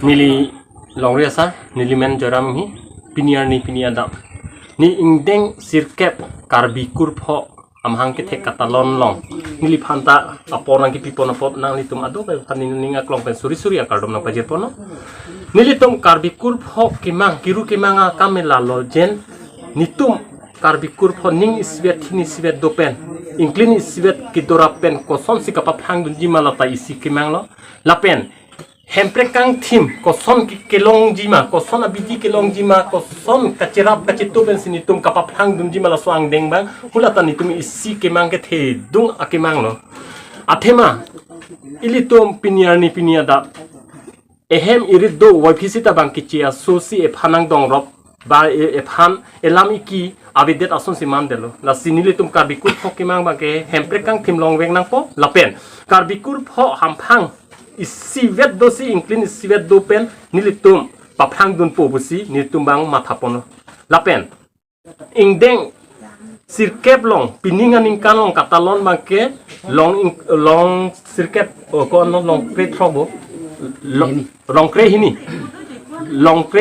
nili longriasa nili men joram hi piniar ni piniada ni ingdeng sirkep karbikur pho amhang ke thek katalon long nili phanta apon ki pipon apot nang litum ado ba phani ninga klong pen suri suri akardom nang pajir pono nili tum karbikur pho kimang kiru kimanga kamela lojen nitum karbikur pho ning isbet thini sibet dopen inclin isbet kidorapen koson sikapa phang dunji malata isi kimang lo lapen hemprekang tim koson kelong jima koson abidi kelong jima koson kacirap kacitu ben sinitum kapapang dum jima la soang deng bang hulatan itum isi kemang ke the dung akemang lo athema ilitum piniarni piniada ehem irido wapisita bang kicia sosi e phanang dong rob ba e phan elam iki abidet ason siman delo la sinilitum karbikur pho kemang bang ke hemprekang tim long weng nang po lapen karbikur pho hampang isivet dosi inclin isivet dopen nilitum papang dun po busi nilitum bang mathapono lapen ingdeng sirkep long piningan ingkan long katalon bangke long sirkep ko long kre trobo long kre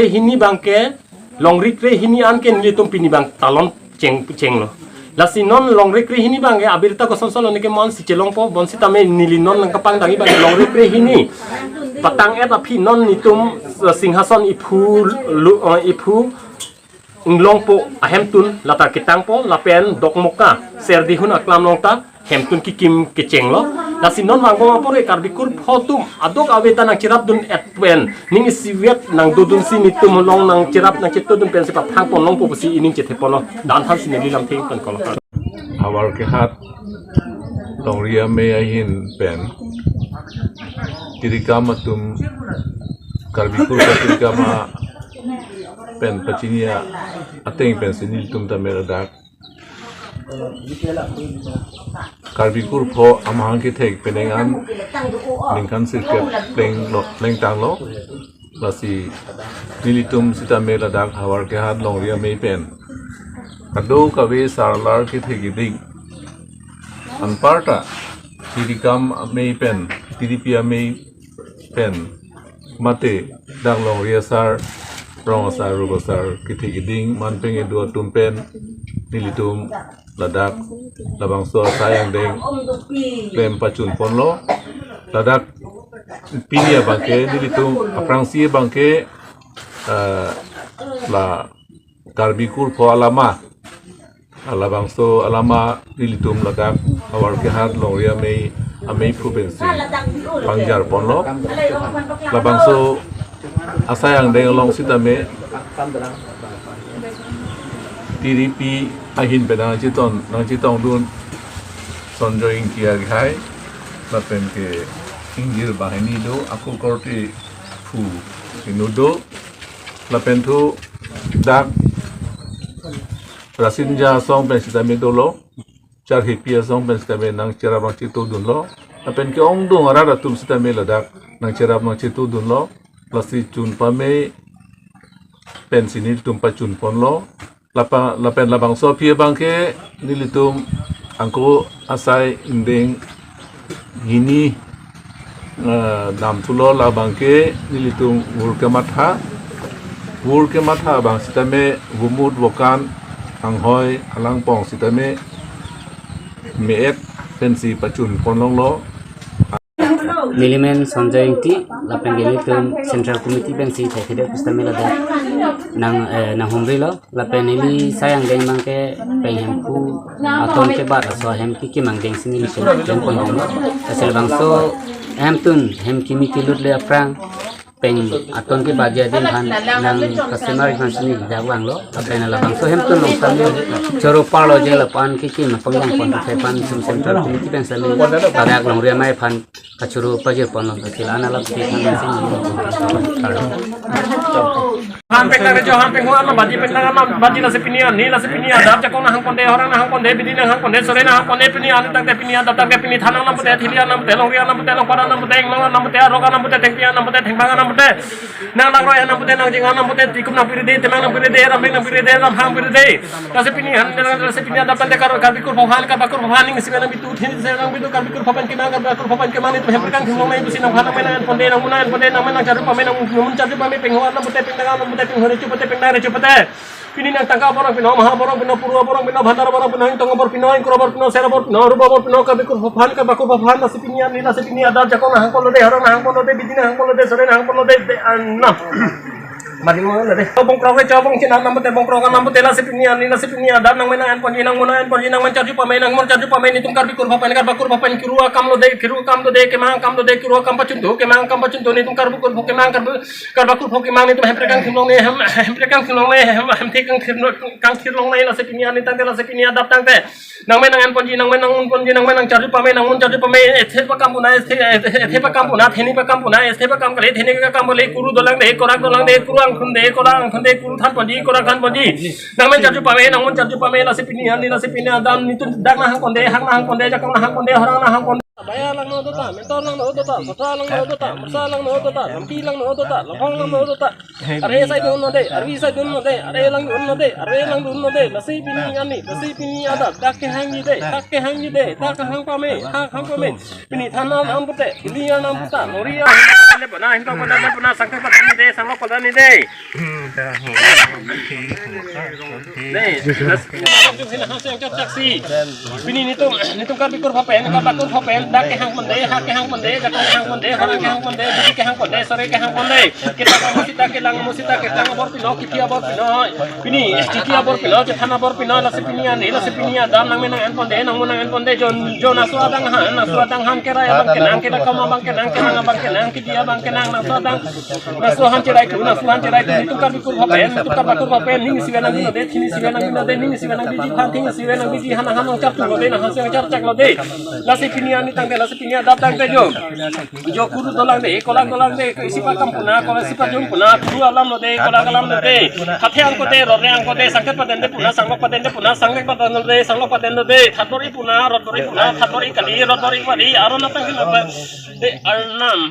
hini bangke long rikre hini anke nilitum pini bang talon ceng lo lasi non long rekre hini bangge abirta ko sonsolo nike mon si celong po bon si tame nilinon nang kapang dangi bang long rekre hini patang et api non nitum singhason ipu inglong po ahemtun latar kitang po lapen dokmoka serdihun aklam nongta hemtun kikim keceng lo lasi non mangko po re karbikur photum adok aweta nang cirap dun etwen ning siwet nang dudun si nitum long nang cirap nang cetu dun pen sipat hang pon long po si ining cete pono dan han sinili lam thing kan kolo awal ke hat longria me ahin pen tirika matum karbikur tirika ma pen pacinia ateng pen sinil tum tameradak karbikur pho amhang ki thek penengan ningkan sirket pleng tang lo lasi nilitum sitame ladak hawar ke hat longria me pen kado kawe sarlar ki thek ding anparta tirikam me pen tiripia me pen mate dang longria sar rongosar rugosar ki thek ding manpeng edo tumpen nilitum ladak labang so sayang deng lem pacun ponlo ladak pinia bangke nilitum aprangsi bangke la karbikur pho alama labang so alama nilitum ladak awar ke hat longria mei amei provinsi pangjar ponlo labang so asayang deng long sitame tiripi ahin pedang citong dun sonjoing kia gai lapen ke inggir bahini do aku korti fu inudo lapen tu dak rasinja song pen sitame dolo char hipia song pen sitame nang cerap nang citu dun lo lapen ke ong dung arada tum sitame ladak nang cerap nang citu dun lo lasi cun pame pen sini tum pacun pon lo lapen labang so pia bangke nilitum angko asai indeng gini nam tulo labangke nilitum wurke matha bang sitame gumut wokan anghoi alang pong sitame meet pensi pacun ponlong lo Nilimen Sanjay Inti lapen gelitum Central Committee pensi thekide kustamela da nang hombrilo lapen ini sayang deng mangke penghamku atom ke bar so hem ki mang deng sini so jem pon asal bangso hem kimi kilut le aprang peng aton ke baja din han nang customer han sini dawang lo lapen la bangso hem tun long tamle choro palo je la pan ki pangang pon pan Central Committee pensi pada long ria mai pan kacuru pajir pono silana la sini hampeng na rejo hampeng ho ama baji petna ama baji na sepinia ni la sepinia dap jakong na hang konde orang na hang konde bidin na hang konde sore na hang konde pinia anu tak pinia dap tak pinia thanang na pute thilia na pute longria na pute long para na pute englo na pute roga na pute tengpia na pute thengbanga na pute nang lang roy nang pute nang jingan nang pute tikum nang piride temang nang piride ram piride ram hang piride lase pini han lase pini ada pante kar bikur bhawan ka bakur bhawan ning sibe nang bitu thin se nang bitu kar bikur bhawan ke nang kar bakur bhawan ke mani hem perkan khung mai busi nang hana mai nang ponde nang munan ponde nang nang jaru pame nang mun jaru pame penghor nang pute pengang nang pute penghore chupate pengdare chupate pini nang tangka borong pino maha borong pino purwa borong pino bhandara borong pino tong bor pino ingkro bor pino sera bor pino ruba bor pino ka bikur bhawan ka bakur bhawan lase pini ani lase pini ada jakon hang polo de harang hang polo de bidina hang polo de sore hang polo de na mari mo na de bong krong ke chabong cina namte bong krong namte la sepini ada nang menang ponji nang mencari pamain nang mencari pamain itu kar bikur bapan kirua kam lo de ke mang kam lo de kirua kam pacuntu ke mang kam pacuntu ni tung kar bikur ke mang kar bakur ke mang itu hemprekang khilong ne hem tekang khilong ne la sepini ani tang la sepini adap tang te nang menang ponji nang menang cari pamain nang mencari pamain ethe pa kam puna theni pa kam puna ethe pa kam kale theni ka kam bole kuru dolang de korak dolang de kurang khunde kuru than ponji korak than ponji nang men charju pame la sepini adam nitu dak na hang konde jakang na hang konde horang na hang konde baya lang no dota mentor lang no dota sotra lang no dota mersa lang no dota lampi lang no dota lampong lang no dota are sai dun no de arwi sai dun no de are lang dun no de lasi pini ada dak ke hang ni de tak hang pame pini thana nam pute pini nam puta loria ne bana hinto bana sangka patani de sanglo patani de pini nitum kar bikur phapen ka bakur phapen dak ke hang pande hak ke hang pande jakang hang pande horang ke hang pande biji ke hang pande sore ke hang pande kita musita ke tang bor pino kitia bor pino pini kitia bor pino ke thana bor pino la sepini dam nang menang en pande jon asu adang han ke raya bang ke nang ke kama bang ke nang kitia bang ke nang nasu han cerai tu nitum kar bikur phapen tukar bakur phapen ning siwenang bino de thini siwenang ning siwenang biji phan thing siwenang biji hanang chap tu lo de na haseng chap chak lo de la sepini ani tang la sepini adap tang te jo kuru dolang de kolang de sipa kampuna kola sipa jum puna kuru alam lo de kolang alam lo de hathe ang ko de rore ang ko de sangkat paten de puna sanglok paten de thatori puna rodori puna thatori kali rodori mari aro na tang de arnam